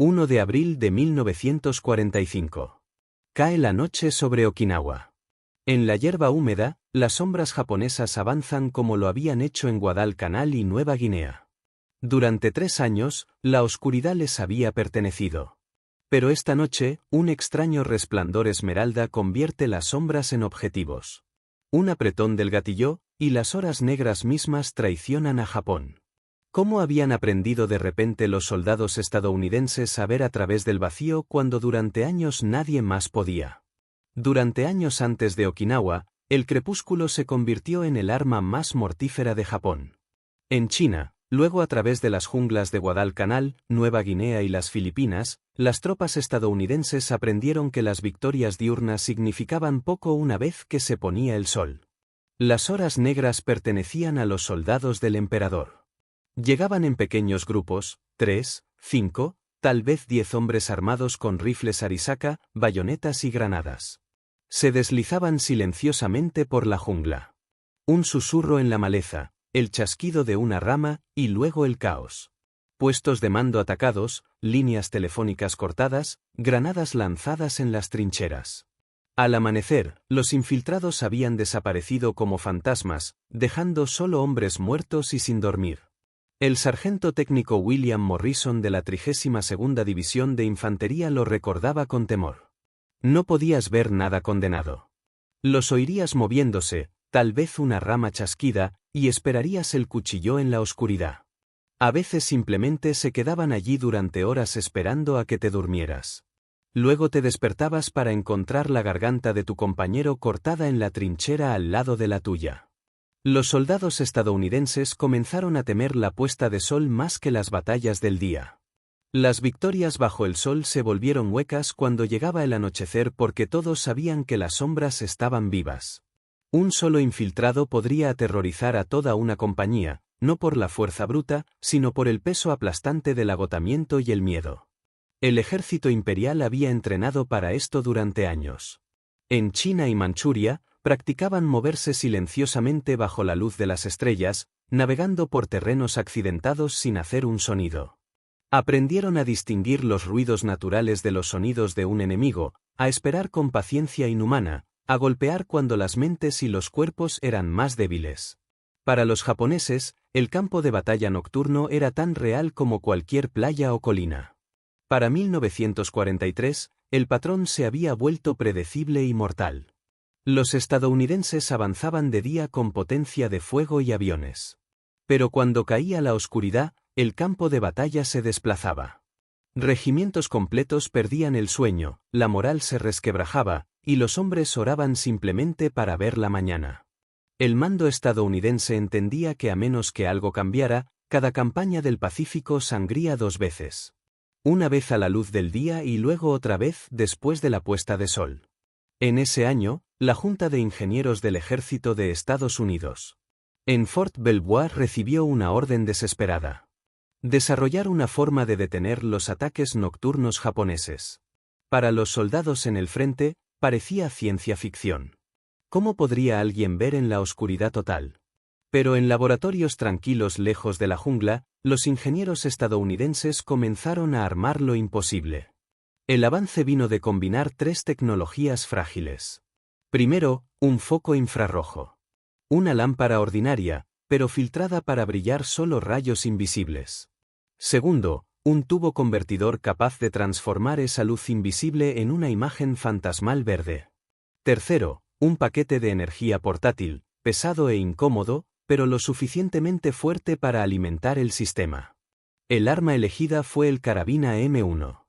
1 de abril de 1945. Cae la noche sobre Okinawa. En la hierba húmeda, las sombras japonesas avanzan como lo habían hecho en Guadalcanal y Nueva Guinea. Durante 3 años, la oscuridad les había pertenecido. Pero esta noche, un extraño resplandor esmeralda convierte las sombras en objetivos. Un apretón del gatillo, y las horas negras mismas traicionan a Japón. ¿Cómo habían aprendido de repente los soldados estadounidenses a ver a través del vacío cuando durante años nadie más podía? Durante años antes de Okinawa, el crepúsculo se convirtió en el arma más mortífera de Japón. En China, luego a través de las junglas de Guadalcanal, Nueva Guinea y las Filipinas, las tropas estadounidenses aprendieron que las victorias diurnas significaban poco una vez que se ponía el sol. Las horas negras pertenecían a los soldados del emperador. Llegaban en pequeños grupos, 3, 5, tal vez 10 hombres armados con rifles Arisaka, bayonetas y granadas. Se deslizaban silenciosamente por la jungla. Un susurro en la maleza, el chasquido de una rama, y luego el caos. Puestos de mando atacados, líneas telefónicas cortadas, granadas lanzadas en las trincheras. Al amanecer, los infiltrados habían desaparecido como fantasmas, dejando solo hombres muertos y sin dormir. El sargento técnico William Morrison de la 32ª División de Infantería lo recordaba con temor. No podías ver nada condenado. Los oirías moviéndose, tal vez una rama chasquida, y esperarías el cuchillo en la oscuridad. A veces simplemente se quedaban allí durante horas esperando a que te durmieras. Luego te despertabas para encontrar la garganta de tu compañero cortada en la trinchera al lado de la tuya. Los soldados estadounidenses comenzaron a temer la puesta de sol más que las batallas del día. Las victorias bajo el sol se volvieron huecas cuando llegaba el anochecer porque todos sabían que las sombras estaban vivas. Un solo infiltrado podría aterrorizar a toda una compañía, no por la fuerza bruta, sino por el peso aplastante del agotamiento y el miedo. El ejército imperial había entrenado para esto durante años. En China y Manchuria, practicaban moverse silenciosamente bajo la luz de las estrellas, navegando por terrenos accidentados sin hacer un sonido. Aprendieron a distinguir los ruidos naturales de los sonidos de un enemigo, a esperar con paciencia inhumana, a golpear cuando las mentes y los cuerpos eran más débiles. Para los japoneses, el campo de batalla nocturno era tan real como cualquier playa o colina. Para 1943, el patrón se había vuelto predecible y mortal. Los estadounidenses avanzaban de día con potencia de fuego y aviones. Pero cuando caía la oscuridad, el campo de batalla se desplazaba. Regimientos completos perdían el sueño, la moral se resquebrajaba, y los hombres oraban simplemente para ver la mañana. El mando estadounidense entendía que a menos que algo cambiara, cada campaña del Pacífico sangría 2 veces. Una vez a la luz del día y luego otra vez después de la puesta de sol. En ese año, la Junta de Ingenieros del Ejército de Estados Unidos en Fort Belvoir recibió una orden desesperada. Desarrollar una forma de detener los ataques nocturnos japoneses. Para los soldados en el frente, parecía ciencia ficción. ¿Cómo podría alguien ver en la oscuridad total? Pero en laboratorios tranquilos lejos de la jungla, los ingenieros estadounidenses comenzaron a armar lo imposible. El avance vino de combinar 3 tecnologías frágiles. Primero, un foco infrarrojo. Una lámpara ordinaria, pero filtrada para brillar solo rayos invisibles. Segundo, un tubo convertidor capaz de transformar esa luz invisible en una imagen fantasmal verde. Tercero, un paquete de energía portátil, pesado e incómodo, pero lo suficientemente fuerte para alimentar el sistema. El arma elegida fue el carabina M1.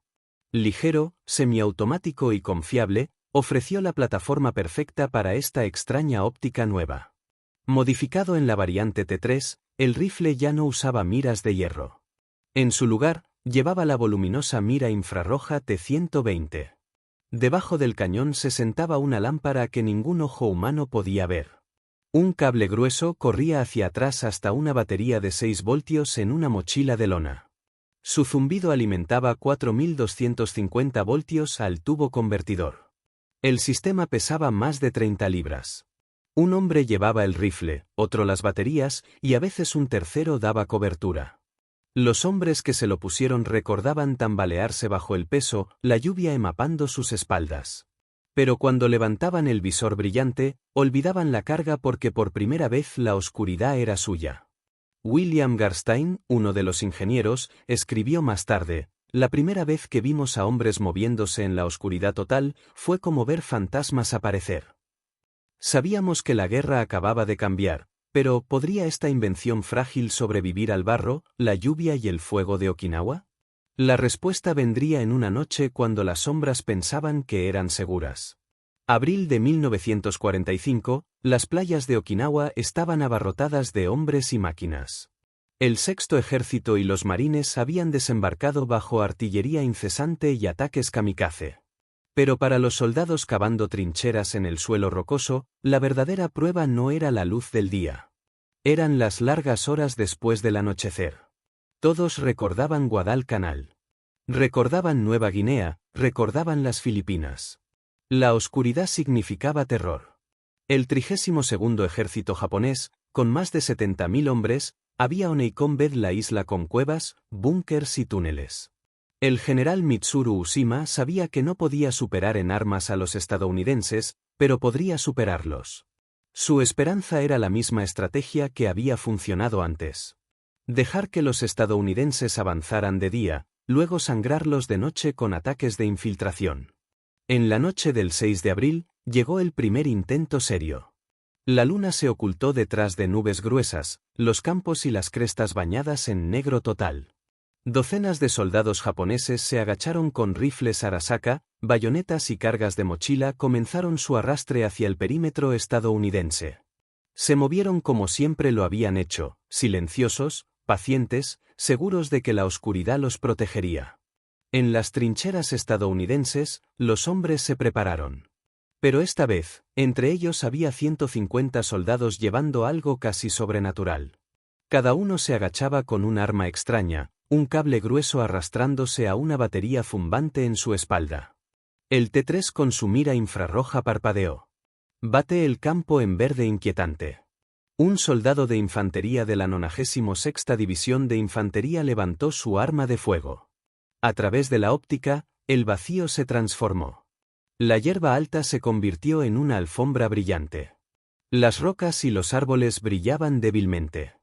Ligero, semiautomático y confiable, ofreció la plataforma perfecta para esta extraña óptica nueva. Modificado en la variante T3, el rifle ya no usaba miras de hierro. En su lugar, llevaba la voluminosa mira infrarroja T120. Debajo del cañón se sentaba una lámpara que ningún ojo humano podía ver. Un cable grueso corría hacia atrás hasta una batería de 6 voltios en una mochila de lona. Su zumbido alimentaba 4250 voltios al tubo convertidor. El sistema pesaba más de 30 libras. Un hombre llevaba el rifle, otro las baterías, y a veces un tercero daba cobertura. Los hombres que se lo pusieron recordaban tambalearse bajo el peso, la lluvia empapando sus espaldas. Pero cuando levantaban el visor brillante, olvidaban la carga porque por primera vez la oscuridad era suya. William Garstein, uno de los ingenieros, escribió más tarde: la primera vez que vimos a hombres moviéndose en la oscuridad total, fue como ver fantasmas aparecer. Sabíamos que la guerra acababa de cambiar, pero ¿podría esta invención frágil sobrevivir al barro, la lluvia y el fuego de Okinawa? La respuesta vendría en una noche cuando las sombras pensaban que eran seguras. Abril de 1945, las playas de Okinawa estaban abarrotadas de hombres y máquinas. El Sexto Ejército y los marines habían desembarcado bajo artillería incesante y ataques kamikaze. Pero para los soldados cavando trincheras en el suelo rocoso, la verdadera prueba no era la luz del día. Eran las largas horas después del anochecer. Todos recordaban Guadalcanal. Recordaban Nueva Guinea, recordaban las Filipinas. La oscuridad significaba terror. El 32º Ejército japonés, con más de 70.000 hombres, había oneicombed la isla con cuevas, búnkers y túneles. El general Mitsuru Ushima sabía que no podía superar en armas a los estadounidenses, pero podría superarlos. Su esperanza era la misma estrategia que había funcionado antes. Dejar que los estadounidenses avanzaran de día, luego sangrarlos de noche con ataques de infiltración. En la noche del 6 de abril, llegó el primer intento serio. La luna se ocultó detrás de nubes gruesas, los campos y las crestas bañadas en negro total. Docenas de soldados japoneses se agacharon con rifles Arasaka, bayonetas y cargas de mochila comenzaron su arrastre hacia el perímetro estadounidense. Se movieron como siempre lo habían hecho, silenciosos, pacientes, seguros de que la oscuridad los protegería. En las trincheras estadounidenses, los hombres se prepararon. Pero esta vez, entre ellos había 150 soldados llevando algo casi sobrenatural. Cada uno se agachaba con un arma extraña, un cable grueso arrastrándose a una batería zumbante en su espalda. El T-3 con su mira infrarroja parpadeó. Bate el campo en verde inquietante. Un soldado de infantería de la 96ª División de Infantería levantó su arma de fuego. A través de la óptica, el vacío se transformó. La hierba alta se convirtió en una alfombra brillante. Las rocas y los árboles brillaban débilmente.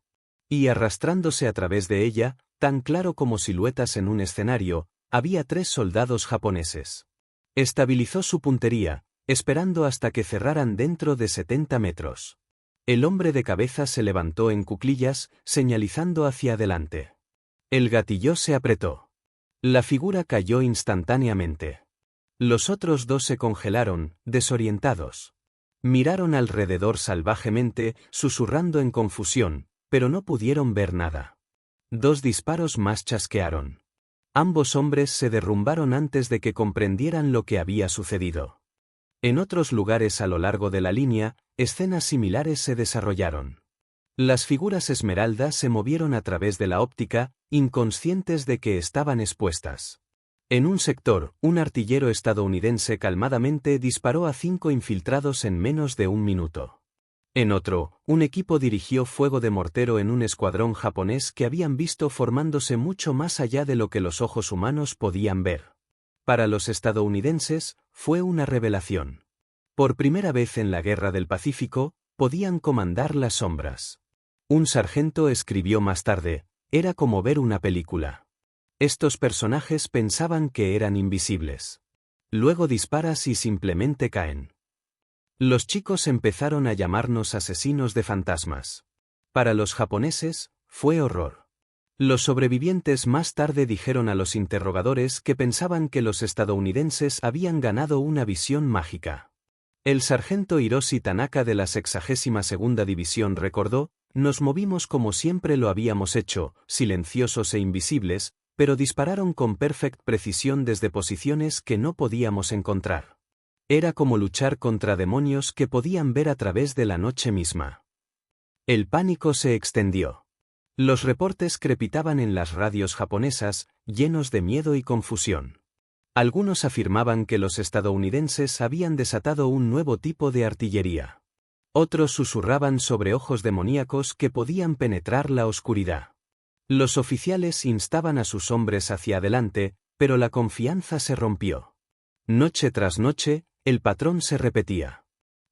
Y arrastrándose a través de ella, tan claro como siluetas en un escenario, había 3 soldados japoneses. Estabilizó su puntería, esperando hasta que cerraran dentro de 70 metros. El hombre de cabeza se levantó en cuclillas, señalizando hacia adelante. El gatillo se apretó. La figura cayó instantáneamente. Los otros 2 se congelaron, desorientados. Miraron alrededor salvajemente, susurrando en confusión, pero no pudieron ver nada. 2 disparos más chasquearon. Ambos hombres se derrumbaron antes de que comprendieran lo que había sucedido. En otros lugares a lo largo de la línea, escenas similares se desarrollaron. Las figuras esmeralda se movieron a través de la óptica, inconscientes de que estaban expuestas. En un sector, un artillero estadounidense calmadamente disparó a 5 infiltrados en menos de un minuto. En otro, un equipo dirigió fuego de mortero en un escuadrón japonés que habían visto formándose mucho más allá de lo que los ojos humanos podían ver. Para los estadounidenses, fue una revelación. Por primera vez en la Guerra del Pacífico, podían comandar las sombras. Un sargento escribió más tarde: era como ver una película. Estos personajes pensaban que eran invisibles. Luego disparas y simplemente caen. Los chicos empezaron a llamarnos asesinos de fantasmas. Para los japoneses, fue horror. Los sobrevivientes más tarde dijeron a los interrogadores que pensaban que los estadounidenses habían ganado una visión mágica. El sargento Hiroshi Tanaka de la 62ª División recordó: nos movimos como siempre lo habíamos hecho, silenciosos e invisibles, pero dispararon con perfecta precisión desde posiciones que no podíamos encontrar. Era como luchar contra demonios que podían ver a través de la noche misma. El pánico se extendió. Los reportes crepitaban en las radios japonesas, llenos de miedo y confusión. Algunos afirmaban que los estadounidenses habían desatado un nuevo tipo de artillería. Otros susurraban sobre ojos demoníacos que podían penetrar la oscuridad. Los oficiales instaban a sus hombres hacia adelante, pero la confianza se rompió. Noche tras noche, el patrón se repetía.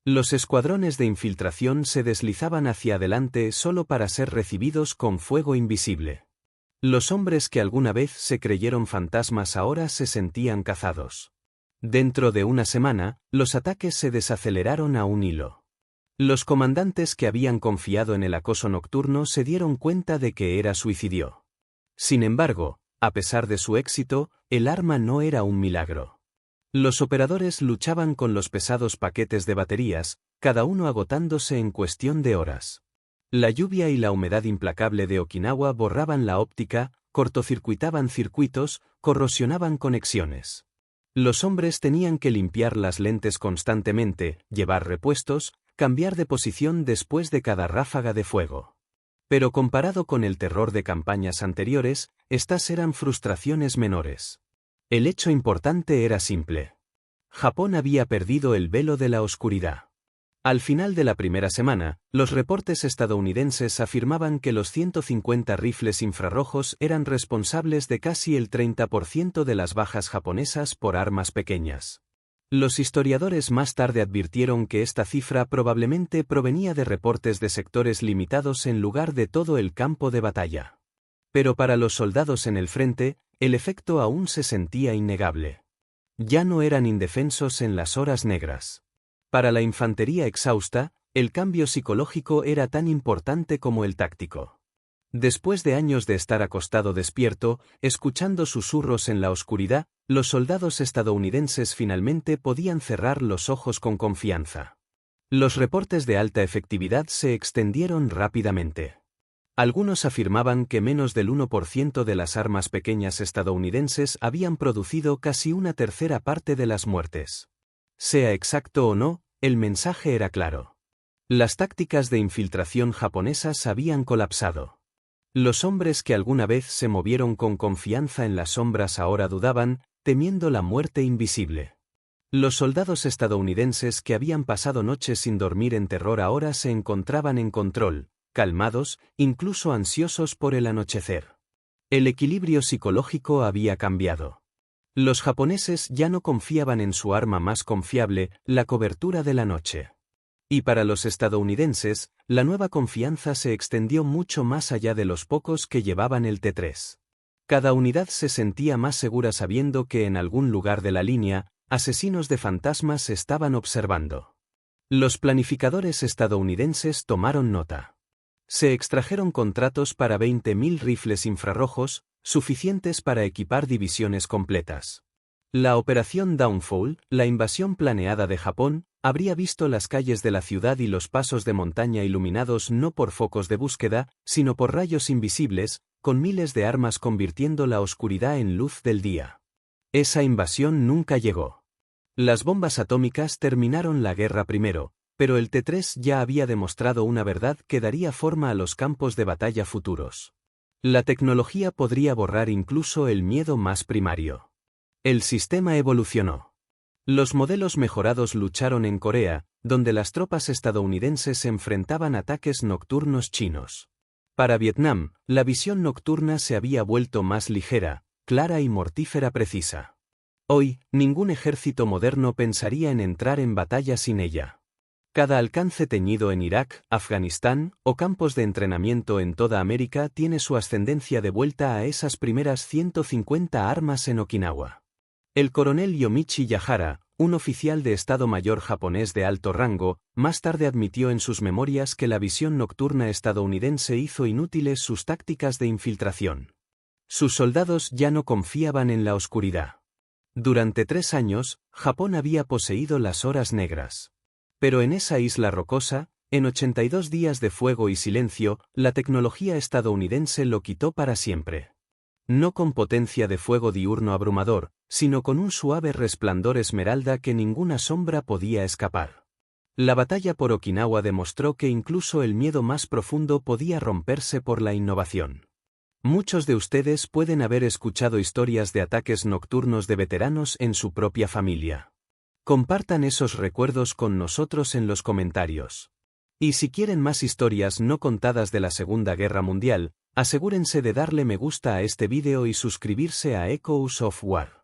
Los escuadrones de infiltración se deslizaban hacia adelante solo para ser recibidos con fuego invisible. Los hombres que alguna vez se creyeron fantasmas ahora se sentían cazados. Dentro de una semana, los ataques se desaceleraron a un hilo. Los comandantes que habían confiado en el acoso nocturno se dieron cuenta de que era suicidio. Sin embargo, a pesar de su éxito, el arma no era un milagro. Los operadores luchaban con los pesados paquetes de baterías, cada uno agotándose en cuestión de horas. La lluvia y la humedad implacable de Okinawa borraban la óptica, cortocircuitaban circuitos, corrosionaban conexiones. Los hombres tenían que limpiar las lentes constantemente, llevar repuestos, cambiar de posición después de cada ráfaga de fuego. Pero comparado con el terror de campañas anteriores, estas eran frustraciones menores. El hecho importante era simple. Japón había perdido el velo de la oscuridad. Al final de la primera semana, los reportes estadounidenses afirmaban que los 150 rifles infrarrojos eran responsables de casi el 30% de las bajas japonesas por armas pequeñas. Los historiadores más tarde advirtieron que esta cifra probablemente provenía de reportes de sectores limitados en lugar de todo el campo de batalla. Pero para los soldados en el frente, el efecto aún se sentía innegable. Ya no eran indefensos en las horas negras. Para la infantería exhausta, el cambio psicológico era tan importante como el táctico. Después de años de estar acostado despierto, escuchando susurros en la oscuridad, los soldados estadounidenses finalmente podían cerrar los ojos con confianza. Los reportes de alta efectividad se extendieron rápidamente. Algunos afirmaban que menos del 1% de las armas pequeñas estadounidenses habían producido casi una tercera parte de las muertes. Sea exacto o no, el mensaje era claro. Las tácticas de infiltración japonesas habían colapsado. Los hombres que alguna vez se movieron con confianza en las sombras ahora dudaban, temiendo la muerte invisible. Los soldados estadounidenses que habían pasado noches sin dormir en terror ahora se encontraban en control, calmados, incluso ansiosos por el anochecer. El equilibrio psicológico había cambiado. Los japoneses ya no confiaban en su arma más confiable, la cobertura de la noche. Y para los estadounidenses, la nueva confianza se extendió mucho más allá de los pocos que llevaban el T3. Cada unidad se sentía más segura sabiendo que en algún lugar de la línea, asesinos de fantasmas estaban observando. Los planificadores estadounidenses tomaron nota. Se extrajeron contratos para 20.000 rifles infrarrojos, suficientes para equipar divisiones completas. La operación Downfall, la invasión planeada de Japón, habría visto las calles de la ciudad y los pasos de montaña iluminados no por focos de búsqueda, sino por rayos invisibles, con miles de armas convirtiendo la oscuridad en luz del día. Esa invasión nunca llegó. Las bombas atómicas terminaron la guerra primero, pero el T3 ya había demostrado una verdad que daría forma a los campos de batalla futuros. La tecnología podría borrar incluso el miedo más primario. El sistema evolucionó. Los modelos mejorados lucharon en Corea, donde las tropas estadounidenses enfrentaban ataques nocturnos chinos. Para Vietnam, la visión nocturna se había vuelto más ligera, clara y mortífera precisa. Hoy, ningún ejército moderno pensaría en entrar en batalla sin ella. Cada alcance teñido en Irak, Afganistán o campos de entrenamiento en toda América tiene su ascendencia de vuelta a esas primeras 150 armas en Okinawa. El coronel Yomichi Yahara, un oficial de Estado Mayor japonés de alto rango, más tarde admitió en sus memorias que la visión nocturna estadounidense hizo inútiles sus tácticas de infiltración. Sus soldados ya no confiaban en la oscuridad. Durante 3 años, Japón había poseído las horas negras. Pero en esa isla rocosa, en 82 días de fuego y silencio, la tecnología estadounidense lo quitó para siempre. No con potencia de fuego diurno abrumador, sino con un suave resplandor esmeralda que ninguna sombra podía escapar. La batalla por Okinawa demostró que incluso el miedo más profundo podía romperse por la innovación. Muchos de ustedes pueden haber escuchado historias de ataques nocturnos de veteranos en su propia familia. Compartan esos recuerdos con nosotros en los comentarios. Y si quieren más historias no contadas de la Segunda Guerra Mundial, Asegúrense de darle me gusta a este vídeo y suscribirse a Echoes of War.